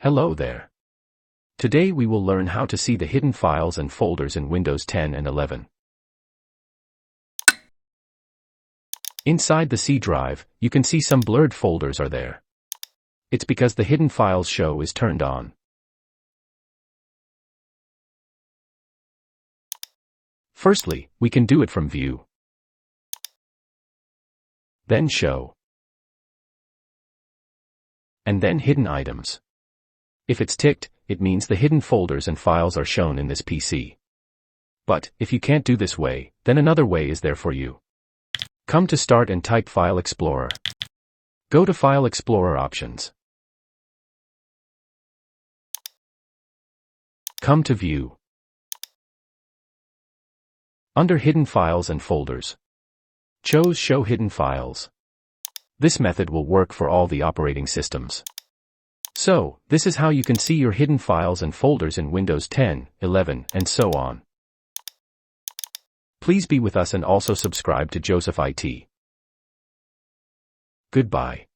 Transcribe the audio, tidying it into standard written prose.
Hello there. Today we will learn how to see the hidden files and folders in Windows 10 and 11. Inside the C drive, you can see some blurred folders are there. It's because the hidden files show is turned on. Firstly, we can do it from View. Then Show. And then Hidden Items. If it's ticked, it means the hidden folders and files are shown in this PC. But, if you can't do this way, then another way is there for you. Come to Start and type File Explorer. Go to File Explorer Options. Come to View. Under Hidden Files and Folders, choose Show Hidden Files. This method will work for all the operating systems. So, this is how you can see your hidden files and folders in Windows 10, 11, and so on. Please be with us and also subscribe to Joseph IT. Goodbye.